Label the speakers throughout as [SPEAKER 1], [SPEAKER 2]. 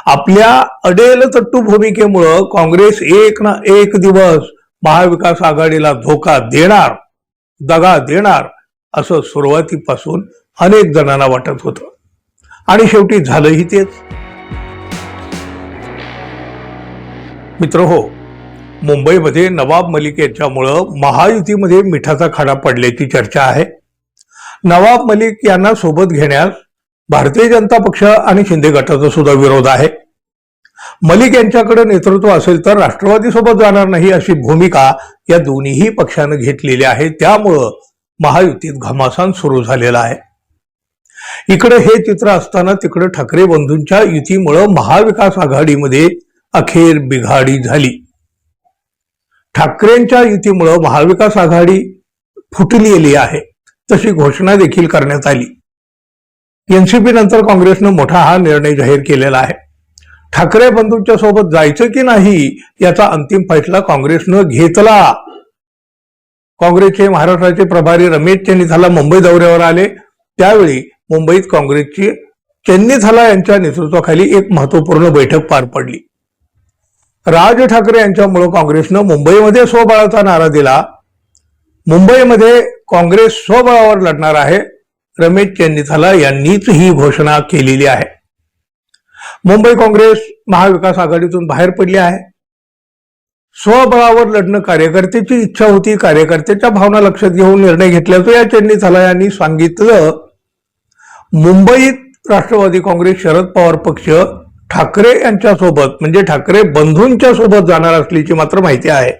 [SPEAKER 1] आपल्या अडेल तट्टू भूमिकेमुळं काँग्रेस एक ना एक दिवस महाविकास आघाडीला धोका देणार, दगा देणार असं सुरुवातीपासून अनेक जणांना वाटत होतं आणि शेवटी झालंही तेच. मित्रहो, मुंबईमध्ये नवाब मलिक यांच्यामुळं महायुतीमध्ये मिठाचा खडा पडल्याची चर्चा आहे. नवाब मलिक यांना सोबत घेण्यास भारतीय जनता पक्ष आणि शिंदे गटाचा सुद्धा विरोध आहे. मलिक यांच्याकडे नेतृत्व असेल तर राष्ट्रवादी सोबत जाणार नाही अशी भूमिका या दोन्ही पक्षानं घेतलेली आहे. त्यामुळं महायुतीत घमासान सुरू झालेला आहे. इकडे हे चित्र असताना तिकडे ठाकरे बंधूंच्या युतीमुळं महाविकास आघाडीमध्ये अखेर बिघाडी झाली. ठाकरेंच्या युतीमुळं महाविकास आघाडी फुटलेली आहे तशी घोषणा देखील करण्यात आली. एनसीपी नंतर काँग्रेसनं मोठा हा निर्णय जाहीर केलेला आहे. ठाकरे बंधूंच्या सोबत जायचं की नाही याचा अंतिम फैसला काँग्रेसनं घेतला. काँग्रेसचे महाराष्ट्राचे प्रभारी रमेश चेन्नीथाला मुंबई दौऱ्यावर आले. त्यावेळी मुंबईत काँग्रेसची चेन्नीथाला यांच्या नेतृत्वाखाली एक महत्वपूर्ण बैठक पार पडली. राज ठाकरे यांच्यामुळे काँग्रेसनं मुंबईमध्ये स्वबळाचा नारा दिला. मुंबईमध्ये काँग्रेस स्वबळावर लढणार आहे. रमेश चेन्नीथाला यांनीच ही घोषणा केलेली आहे. मुंबई काँग्रेस महाविकास आघाडीतून बाहेर पडली आहे. स्वबळावर लढणं कार्यकर्त्याची इच्छा होती. कार्यकर्त्याच्या भावना लक्षात घेऊन निर्णय घेतल्याचं या चेन्नीथाला यांनी सांगितलं. मुंबईत राष्ट्रवादी काँग्रेस शरद पवार पक्ष ठाकरे यांच्या सोबत म्हणजे ठाकरे बंधूंच्या सोबत जाणार असल्याची मात्र माहिती आहे.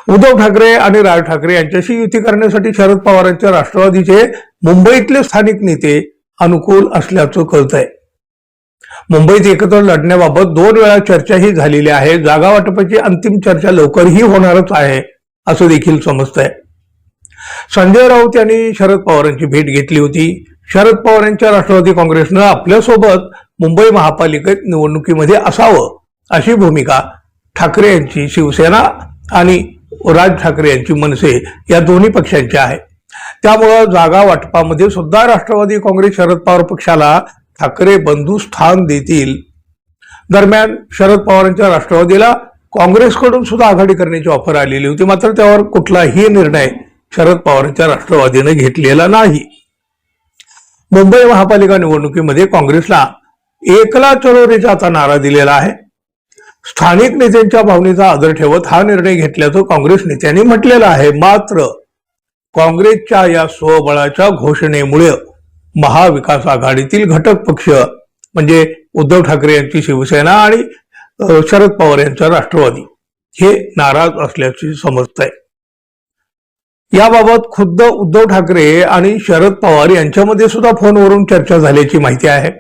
[SPEAKER 1] उद्धव ठाकरे आणि राज ठाकरे यांच्याशी युती करण्यासाठी शरद पवारांच्या राष्ट्रवादीचे मुंबईतले स्थानिक नेते अनुकूल असल्याचं कळतंय. मुंबईत एकत्र लढण्याबाबत 2 वेळा चर्चाही झालेली आहे. जागा वाटपाची अंतिम चर्चा लवकरही होणारच आहे असं देखील समजतंय. संजय राऊत यांनी शरद पवारांची भेट घेतली होती. शरद पवार यांच्या राष्ट्रवादी काँग्रेसनं आपल्यासोबत मुंबई महापालिकेत निवडणुकीमध्ये असावं अशी भूमिका ठाकरे यांची शिवसेना आणि राज ठाकरे यांची मनसे या दोन्ही पक्षांची आहे. त्यामुळं जागा वाटपामध्ये सुद्धा राष्ट्रवादी काँग्रेस शरद पवार पक्षाला ठाकरे बंधू स्थान देतील. दरम्यान शरद पवारांच्या राष्ट्रवादीला काँग्रेसकडून सुद्धा आघाडी करण्याची ऑफर आलेली होती. मात्र त्यावर कुठलाही निर्णय शरद पवारांच्या राष्ट्रवादीने घेतलेला नाही. मुंबई महापालिका निवडणुकीमध्ये काँग्रेसला एकला चलो रे जाचा नारा दिलेला आहे. स्थानिक नेत्यांच्या भावनेचा आदर ठेवत हा निर्णय घेतल्याचं काँग्रेस नेत्यांनी म्हटलेलं आहे. मात्र काँग्रेसच्या या स्वबळाच्या घोषणेमुळे महाविकास आघाडीतील घटक पक्ष म्हणजे उद्धव ठाकरे यांची शिवसेना आणि शरद पवार यांचा राष्ट्रवादी हे नाराज असल्याचे समजतंय. याबाबत खुद्द उद्धव ठाकरे आणि शरद पवार यांच्यामध्ये सुद्धा फोनवरून चर्चा झाल्याची माहिती आहे.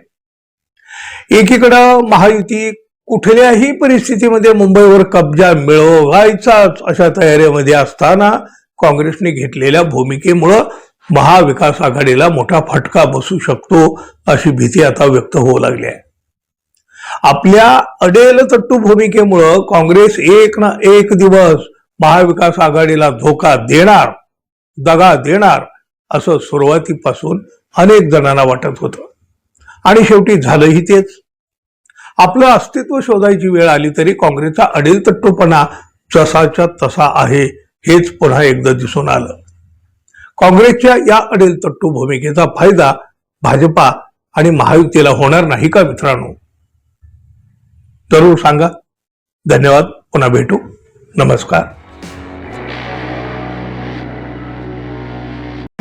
[SPEAKER 1] एकीकडं महायुती कुठल्याही परिस्थितीमध्ये मुंबईवर कब्जा मिळवायचाच अशा तयारीमध्ये असताना काँग्रेसने घेतलेल्या भूमिकेमुळं महाविकास आघाडीला मोठा फटका बसू शकतो अशी भीती आता व्यक्त होऊ लागली आहे. आपल्या अडेल तट्टू भूमिकेमुळं काँग्रेस एक ना एक दिवस महाविकास आघाडीला धोका देणार, दगा देणार असं सुरुवातीपासून अनेक जणांना वाटत होतं आणि शेवटी झालंही तेच. आपलं अस्तित्व शोधायची वेळ आली तरी काँग्रेसचा अडेल तट्टूपणा जसाच्या तसा आहे हेच पुन्हा एकदा दिसून आलं. काँग्रेसच्या या अडेल तट्टू भूमिकेचा फायदा भाजपा आणि महायुतीला होणार नाही का मित्रांनो? जरूर सांगा. धन्यवाद. पुन्हा भेटू. नमस्कार.